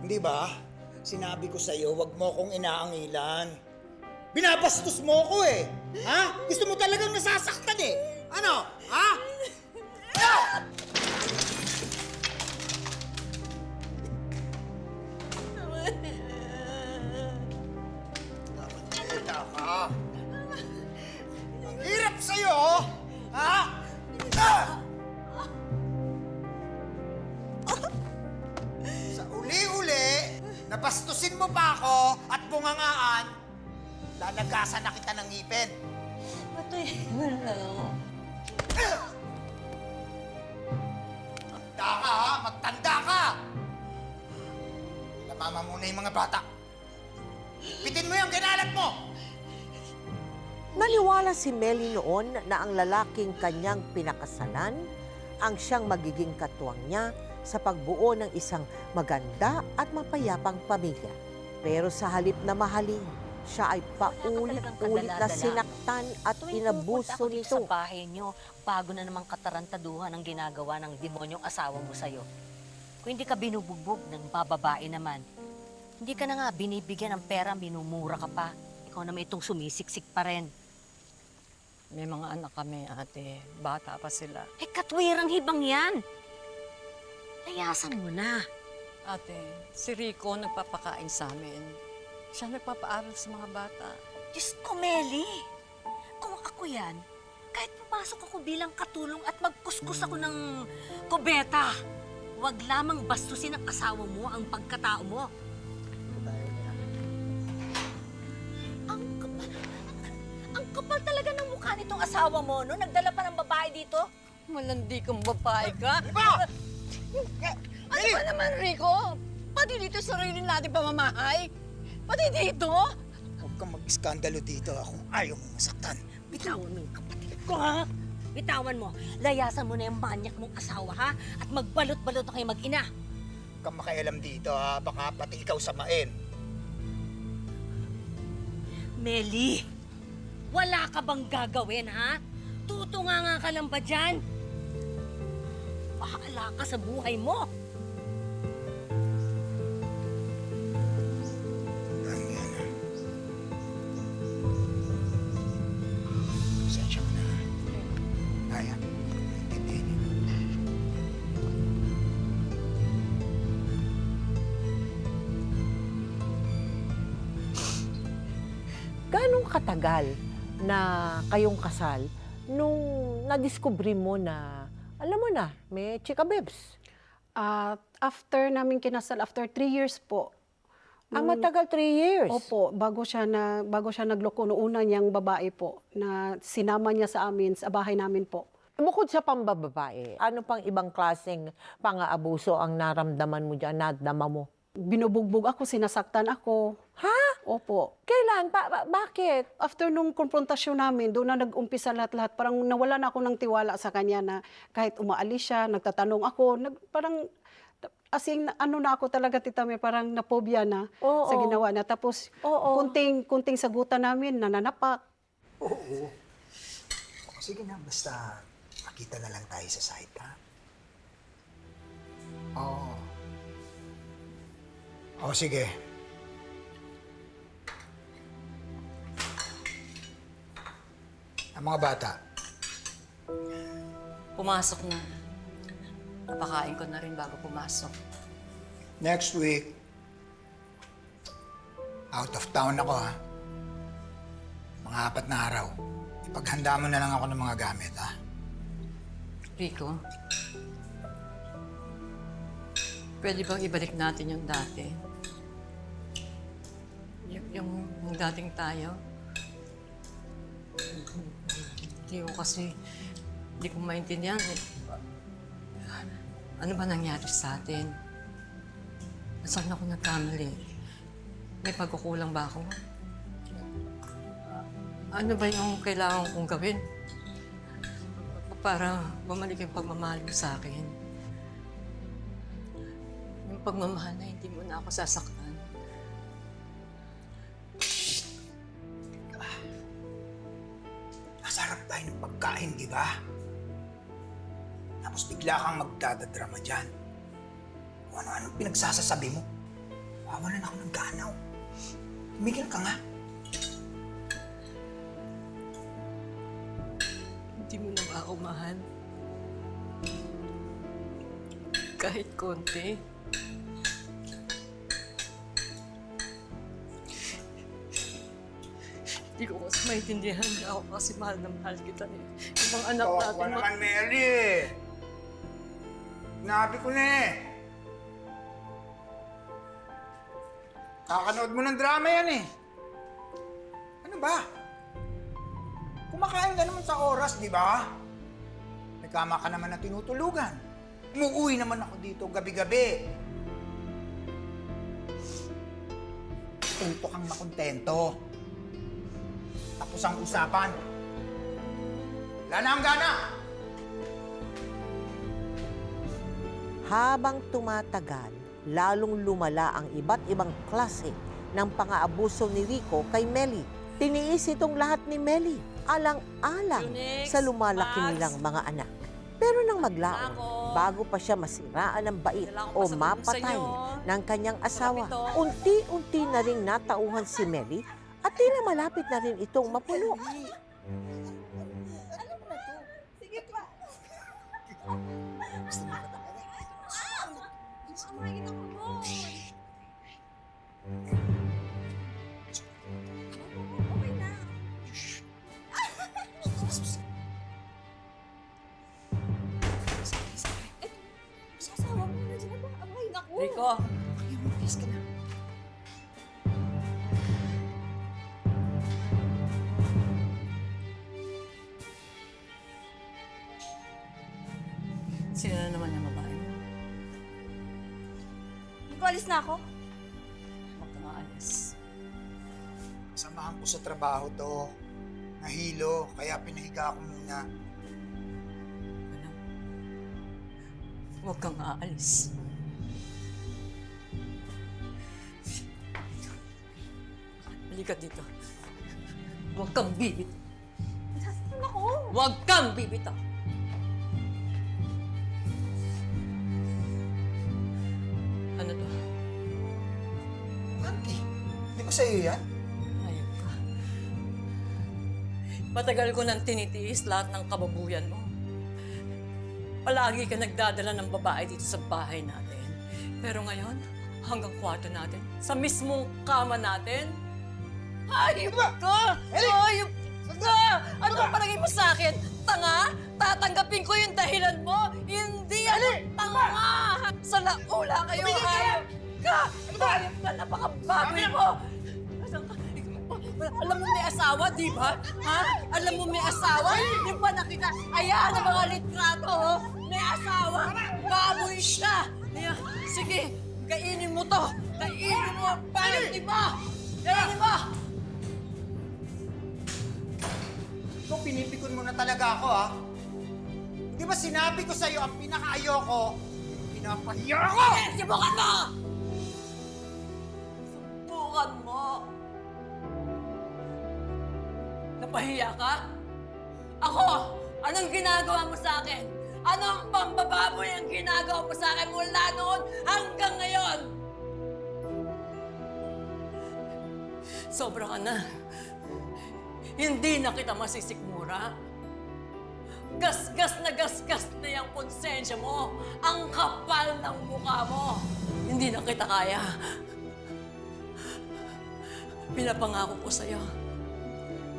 Hindi ba? Sinabi ko sa'yo, wag mo kong inaangilan. Binabastos mo ko eh! Ha? Gusto mo talagang nasasaktan eh! Ano? Ha? Ah! Dapat nakita ka. Ang hirap sa'yo, oh! Ha? Ah! Sa uli-uli, nabastusin mo pa ako at bungangaan, lalagasan na kita ng ngipin. Patay mo na ako. Magtanda ka, ha? Magtanda ka! Ilamama muna yung mga bata. Pitin mo yung ginalat mo! Naniwala si Melly noon na ang lalaking kanyang pinakasalan ang siyang magiging katuwang niya sa pagbuo ng isang maganda at mapayapang pamilya. Pero sa halip na mahalin, siya ay paulit-ulit na sinaktan at inabuso nito. Sa bahay niyo, bago na namang katarantaduhan ang ginagawa ng demonyong asawa mo sa'yo. Kung hindi ka binubugbog ng bababae naman, hindi ka na nga binibigyan ng pera, minumura ka pa. Ikaw naman itong sumisiksik pa rin. May mga anak kami, ate. Bata pa sila. Eh, katwirang hibang yan. Layasan mo na. Ate, si Rico nagpapakain sa amin. Siya nagpapaaral sa mga bata. Diyos ko, Meli. Kung ako yan, kahit pumasok ako bilang katulong at magkuskus ako ng kubeta, huwag lamang bastusin ang asawa mo ang pagkatao mo. Ang kapal talaga ng mukha nitong asawa mo, no? Nagdala pa ng babae dito. Malandi kang babae ka. Iba! Ano ba naman, Rico? Pati dito sarili natin pamamahay? Pati dito? Huwag kang mag-iskandalo dito kung ayaw mo masaktan. Bitawan mo yung kapatid ko, ha? Bitawan mo. Layasan mo na yung manyak mong asawa, ha? At magbalot-balot na kayo mag-ina. Huwag kang makialam dito, ha? Baka pati ikaw samain. Meli, wala ka bang gagawin, ha? Tutunganga ka lang ba dyan? Bahala ka sa buhay mo. Ganyan. Pasensya ka na. Kaya, intindihin niyo. Ganong katagal na kayong kasal nung nadiskubre mo na, alam mo na, may chika-bebs? After namin kinasal, after 3 years po. Matagal 3 years. Opo, bago siya nagloko noong una niyang babae po, na sinama niya sa amin, sa bahay namin po. Bukod sa pambababae, ano pang ibang klaseng pang-aabuso ang naramdaman mo dyan, nadama mo? Binubugbog ako, sinasaktan ako. Ha? Opo. Kailan? Bakit? After nung konfrontasyon namin, doon na nag-umpisa lahat-lahat. Parang nawala na ako ng tiwala sa kanya na kahit umaalis siya, nagtatanong ako, parang asing ano na ako talaga, Tita May, parang napobya na Oo. sa ginawa na. Tapos Oo. kunting sagutan namin, nananapak. Oo. Sige na, basta makita na lang tayo sa site, ha? Oo. Oo, sige. Ang mga bata, Pumasok na. Napakain ko na rin bago pumasok. next week, out of town ako, ha? Mga 4 na araw. Ipaghanda mo na lang ako ng mga gamit, ha? Rico, pwede bang ibalik natin yung dati? Yung dating tayo? Hindi ko kasi, hindi ko maintindihan eh. Ano ba nangyari sa atin? Saan ako nagkamali? May pagkukulang ba ako? Ano ba yung kailangan kong gawin para bumalik yung pagmamahal mo sa akin? Yung pagmamahal na hindi mo na ako sasaktan. Masarap tayo ng pagkain, di ba? Tapos bigla kang magdadadrama dyan. Kung ano-ano pinagsasasabi mo. Awalan ako ng ganaw. Tumigil ka nga. Hindi mo na ba ako mahal? Kahit konti. Hindi ko kasi maintindihan na ako kasi mahal na mahal kita eh. Yung mga anak Tawa natin, naman, Meli. Sinabi ko na eh. Kakanood mo ng drama yan eh. Ano ba? Kumakain ka naman sa oras, di ba? May kama ka naman na tinutulugan. Umuuwi naman ako dito gabi-gabi. Tuto kang makontento. Tapos ang usapan. Wala na ang gana! Habang tumatagal, lalong lumala ang iba't ibang klase ng pang-aabuso ni Rico kay Meli. Tiniis itong lahat ni Meli, alang-alang Phoenix, sa lumalaki Max. nilang mga anak. Pero nang maglaon, bago pa siya masiraan ng bait Kailangan ko o pa sabihin sa mapatay inyo. ng kanyang asawa, ito. unti-unti na ring natauhan si Meli at tila malapit na rin itong mapuno. Rico! Sino na naman yung babae mo? Alis na ako. Huwag ka maalis. Samahan ko sa trabaho to. Nahilo, kaya pinahiga ako muna. Ano? Huwag kang aalis. Halika dito. Huwag kang bibit. Nasasaktan ako. Huwag kang bibitaw! Ano to? Auntie, di ba sa'yo yan? Ayun ka. Matagal ko nang tinitiis lahat ng kababuyan mo. Palagi ka nagdadala ng babae dito sa bahay natin. Pero ngayon, hanggang kwarto natin, sa mismong kama natin, hayop ka! Hayop ka! Ano ang palagay mo sa akin? Tanga? Tatanggapin ko yung dahilan mo? Hindi ako tanga! Sa laula kayo, hayop ka! Hayop ka! Napakababoy mo! Alam mo may asawa, di ba? Ha? Alam mo may asawa? Di ba nakita? Ayan ang mga litrato, oh! May asawa! Baboy siya! Ayan, sige, kainin mo to! Kainin mo ang panty mo! Kainin mo! Ikaw, pinipikon mo na talaga ako, ha? Di ba sinabi ko sa'yo ang pinaka-ayoko? Pinapahiya ako! Subukan mo! Subukan mo! Napahiya ka? Ako! Anong ginagawa mo sa akin? Anong pambababoy ang ginagawa mo sa akin mula noon hanggang ngayon? Sobra ka na. Hindi na kita masisikmura. Gasgas na yung konsensya mo. Ang kapal ng mukha mo. Hindi na kita kaya. Pinapangako ko sa'yo.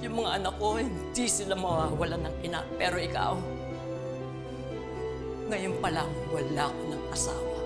Yung mga anak ko, hindi sila mawawalan ng ina. Pero ikaw, ngayon pa lang wala ko ng asawa.